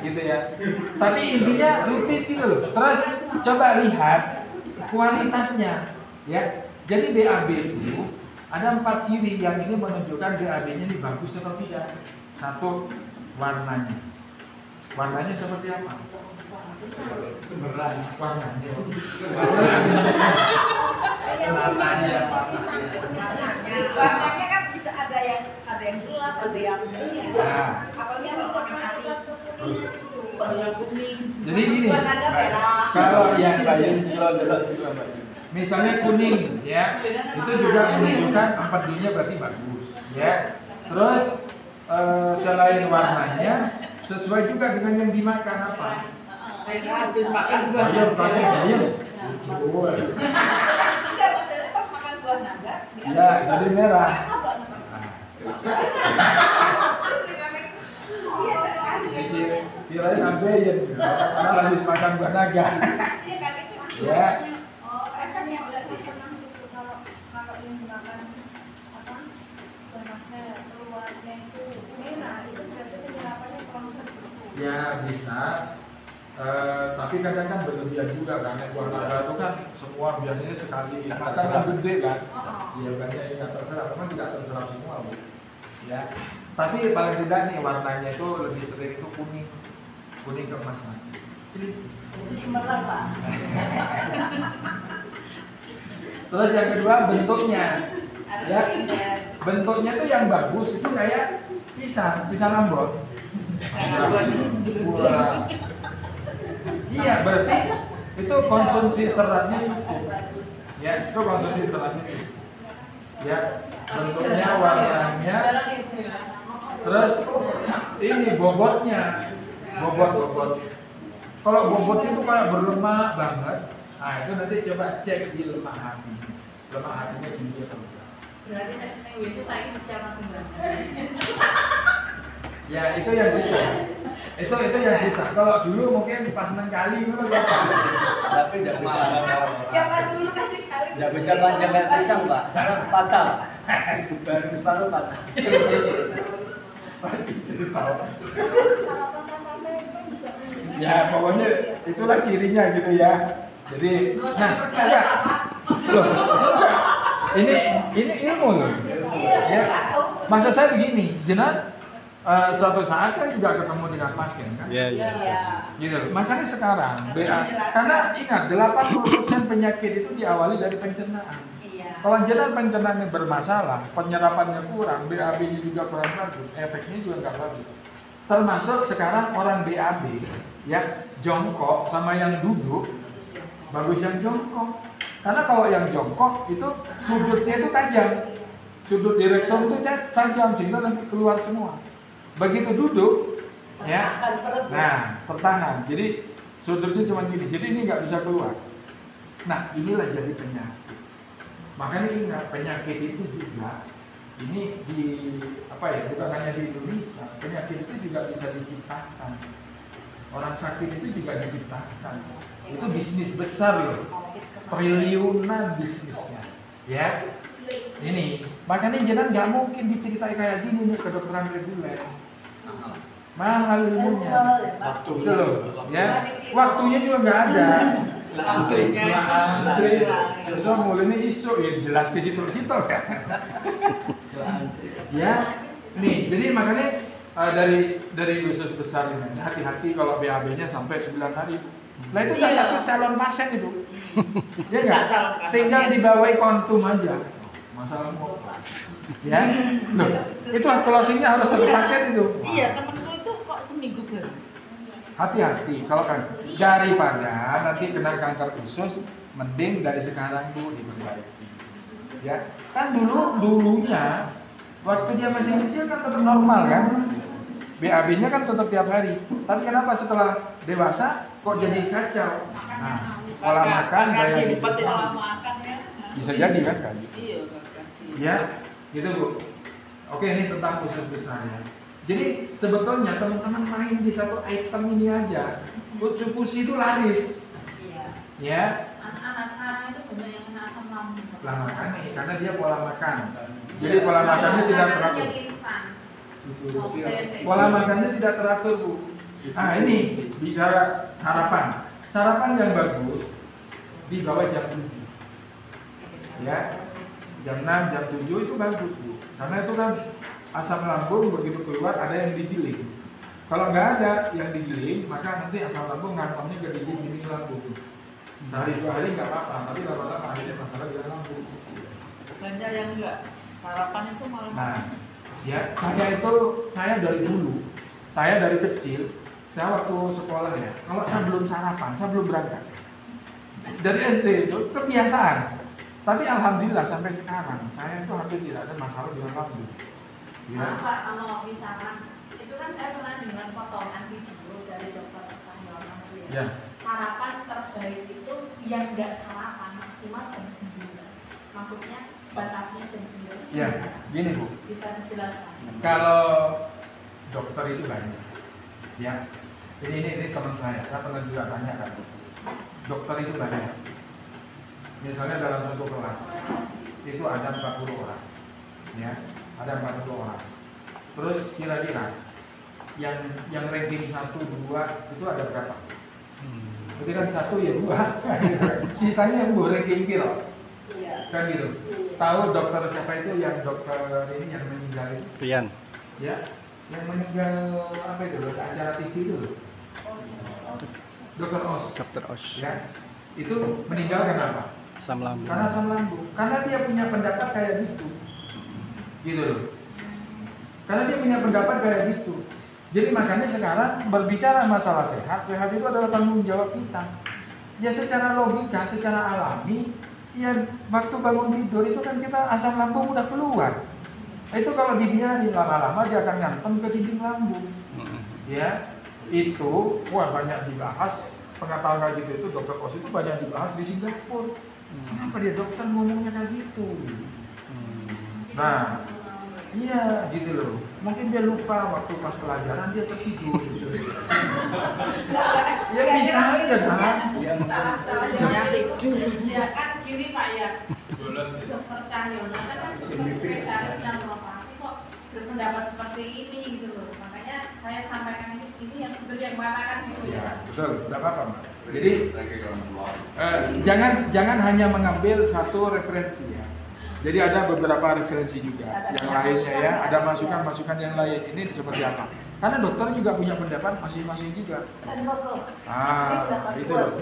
gitu ya. Tapi intinya rutin gitu loh. Terus coba lihat kualitasnya, ya. Jadi BAB itu ada 4 ciri yang ini menunjukkan BAB-nya ini bagus atau tidak. 1, warnanya. Warnanya seperti apa? Cemerlang warnanya. Warnanya kan bisa ada yang gelap, ada yang kuning. Apalagi yang matahari. Warna kuning. Jadi gini. Warnanya merah. Kalau yang lain misalnya kuning, ya, itu juga menunjukkan 4D-nya berarti bagus, ya. Terus selain warnanya, sesuai juga dengan yang dimakan apa? Habis makan buah Ayam, ayam. Enggak, maksudnya pas makan buah naga. Ya, jadi merah. Kirain ambeien, karena habis makan buah naga. Ya. Ya bisa, tapi kadang kan berlebihan juga karena buah naga itu kan semua biasanya sekali makan kan gede kan. Iya banyak yang nggak terserap, memang tidak terserap semua Bu. Ya, tapi paling tidak nih warnanya itu lebih sering itu kuning keemasan. Itu cemerlang Pak. Terus yang kedua bentuknya, ya bentuknya tuh yang bagus itu kayak pisang ambon. Wah. Iya, berarti itu konsumsi seratnya cukup. Ya, itu konsumsi seratnya cukup. Ya, bentuknya, warnanya. Terus ini bobotnya. Bobot. Kalau bobotnya itu kayak berlemak banget. Nah, itu nanti coba cek di lemak hati. Lemak hatinya tinggi atau enggak. Berarti nanti WC saya ini siapa kembali? Ya itu yang sisa. Itu yang sisa. Kalau dulu mungkin pas 6 kali itu kan. Tapi tidak bisa. Jangan dulu kan sekali. Tidak bisa panjang kayak pisang Pak. Sekarang patah. Baru separuh patah. Ya pokoknya itulah cirinya gitu ya. Jadi, nah enggak. Loh, ini ilmu loh. Ya. Maksud saya begini, jenengan suatu saat kan juga ketemu dengan pasien kan? Iya. Gitu. Makanya sekarang karena ingat 80% penyakit itu diawali dari pencernaan. Kalau jenengan pencernaannya bermasalah, penyerapannya kurang, BAB-nya juga kurang bagus, efeknya juga nggak bagus. Termasuk sekarang orang BAB, ya jongkok sama yang duduk, bagus yang jongkok. Karena kalau yang jongkok itu sudutnya itu tajam, sudut di rektum itu tajam sehingga nanti keluar semua. Begitu duduk, ya, nah tertahan. Jadi sudutnya cuma gini, jadi ini nggak bisa keluar. Nah inilah jadi penyakit. Makanya ingat penyakit itu juga ini bukan hanya di Indonesia, penyakit itu juga bisa diciptakan. Orang sakit itu juga diciptakan. Itu bisnis besar loh, triliunan bisnisnya, ya. Ini makanya jenengan nggak mungkin diceritain kayak gini nih kedokteran reguler. Mahal ilmunya, waktu loh, ya. Waktunya juga nggak ada. Antri, sesuatu mulai ini isu ya jelas ke situ kan. Ya, nih jadi makanya dari dosis besar ini hati-hati kalau BAB-nya sampai 9 hari. Nah itu nggak satu calon pasien itu, ya nggak? Tinggal dibawahi kontum aja. Masalah mau, ya. Loh, itu closingnya harus satu paket itu. Iya, temenku itu kok seminggu baru. Hati-hati kalau kan daripada nanti kena kanker usus, mending dari sekarang Bu diperbaiki. Ya, kan dulunya waktu dia masih kecil kan tetap normal kan, BAB-nya kan tetap tiap hari. Tapi kenapa setelah dewasa kok jadi kacau? Nah, pola makan gaya hidup bisa jadi kan kan? Iya, ya, gitu Bu. Oke, ini tentang usus besar ya. Jadi sebetulnya teman-teman main di satu item ini aja, Utsupushi itu laris. Iya. Ya. Anak-anak sekarang itu banyak yang kena asam lambung. Lah makanya, karena dia pola makan. Jadi pola makannya tidak teratur. Pola makannya tidak teratur Bu. Ini bicara sarapan. Sarapan yang bagus di bawah jam 7. Ya. Jam 6, jam 7 itu bagus, Bu. Karena itu kan asam lambung begitu keluar ada yang digiling. Kalau nggak ada yang digiling, maka nanti asam lambung ngantornya ke dinding lambung. Sehari 2 hari nggak apa-apa, tapi lama-lama akhirnya masalah di lambung. Banyak yang enggak sarapan itu malah. Nah, ya saya dari dulu, saya dari kecil, saya waktu sekolah ya, kalau saya belum sarapan, saya belum berangkat. Dari SD itu kebiasaan. Tapi alhamdulillah sampai sekarang saya itu hampir tidak ada masalah dengan lambung. Ya. Pak, kalau misalkan itu kan saya pernah dengar potongan video dari dokter Cahyono itu ya. Ya. Sarapan terbaik itu yang enggak sarapan maksimal jam 9. Maksudnya batasnya jam 9. Ya, gini Bu. Bisa dijelaskan. Kalau dokter itu banyak. Ya. Ini teman saya pernah juga tanya kan. Dokter itu banyak. Misalnya dalam satu kelas itu ada 40 orang. Ya, ada 40 orang. Terus kira-kira yang ranking 1, 2 itu ada berapa? Berarti kan 1 ya 2. Sisanya yang ranking kira. Iya. Kan gitu. Tahu dokter siapa itu yang dokter ini yang meninggal itu? Pian. Ya, yang meninggal apa itu? Acara TV itu loh. Dokter Os. Dokter Os. Ya, itu meninggal kenapa? Asam lambung. Karena asam lambung. Karena dia punya pendapat kayak gitu. Gitu loh. Karena dia punya pendapat kayak gitu. Jadi makanya sekarang berbicara masalah sehat itu adalah tanggung jawab kita. Ya secara logika, secara alami, ya waktu bangun tidur itu kan kita asam lambung udah keluar. Itu kalau dibiarin lama-lama dia akan ngantem ke dinding lambung. Ya, itu banyak dibahas. Pengetahuan kayak gitu itu dokter Os itu banyak dibahas di Singapura. Kenapa dia dokter ngomongnya kayak gitu? Nah, iya gitu loh. Mungkin dia lupa waktu pas pelajaran dia tertidur gitu. Ya bisa aja kan? Salah tidur. Ya kan gini Pak ya. Dokter Cahyono kan spesialis naturopati kok berpendapat seperti ini gitu loh. Makanya saya sampaikan ini yang benar yang mana kan gitu ya. Ya, betul, tidak apa-apa. Jadi jangan hanya mengambil satu referensi ya. Jadi ada beberapa referensi juga yang lainnya ya. Ada masukan-masukan yang lain ini seperti apa? Karena dokter juga punya pendapat masing-masing juga. Itu loh.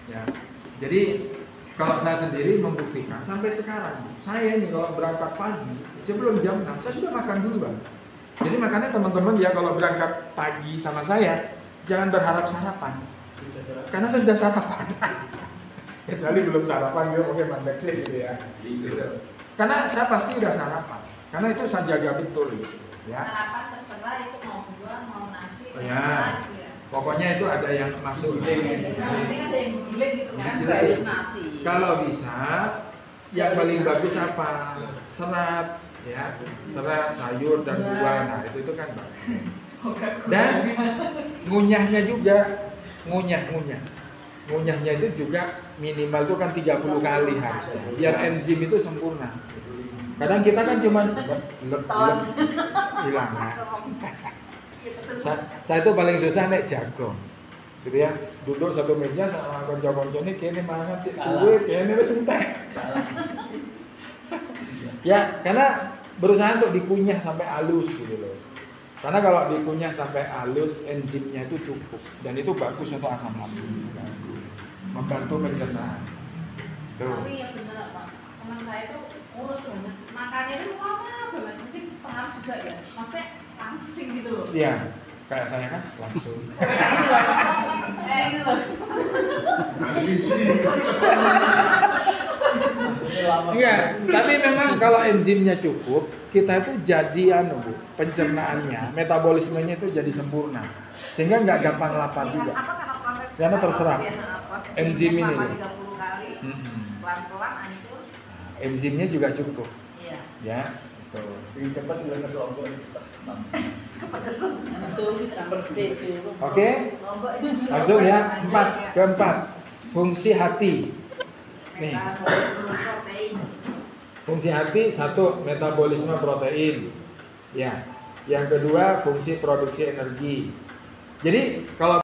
Ya. Jadi kalau saya sendiri membuktikan sampai sekarang, saya ini kalau berangkat pagi sebelum jam 6 saya sudah makan dulu Bang. Jadi makanya teman-teman ya kalau berangkat pagi sama saya jangan berharap sarapan. Karena saya sudah sarapan. Kecuali belum sarapan dia oke mandek sih gitu ya. Gitu. Karena saya pasti udah sarapan. Karena itu saya jaga betul gitu. Ya. Sarapan terserah itu mau buah, mau nasi, Oh ya. Pokoknya itu ada yang masuk Nah, ini ada yang giling gitu kan, Giling. nggak harus nasi. Kalau bisa yang paling bagus apa? Serat ya. Serat, sayur dan buah. Nah, itu kan bagus. Dan ngunyahnya juga ngunyahnya itu juga minimal itu kan 30 kali harusnya biar enzim itu sempurna. Kadang kita kan cuma lep hilang. Saya itu paling susah naik jago gitu ya, duduk satu meja sama konco-konco ini kayaknya mangan sih suwe kayaknya wis entek. Ya, karena berusaha untuk dikunyah sampai halus gitu loh. Karena kalau dikunyah sampai halus, enzimnya itu cukup dan itu bagus untuk asam lambung, membantu pencernaan. Tapi yang benar Pak, teman saya itu kurus banget, makannya itu lama banget, mungkin pengaruh juga ya, maksudnya langsing gitu loh. Iya, kayak saya kan langsung. Ini loh. Iya, tapi memang kalau enzimnya cukup, kita itu jadi pencernaannya, metabolismenya itu jadi sempurna, sehingga nggak gampang lapar juga. Karena terserap enzim ini. Pelan-pelan hancur. Enzimnya juga cukup, Iya. ya. Tuh. Lebih cepat juga ke Lombok. Kepedesan. Oke, langsung ya. Keempat, fungsi hati. Nih. Fungsi hati satu, metabolisme protein. Ya. Yang kedua, fungsi produksi energi. Jadi kalau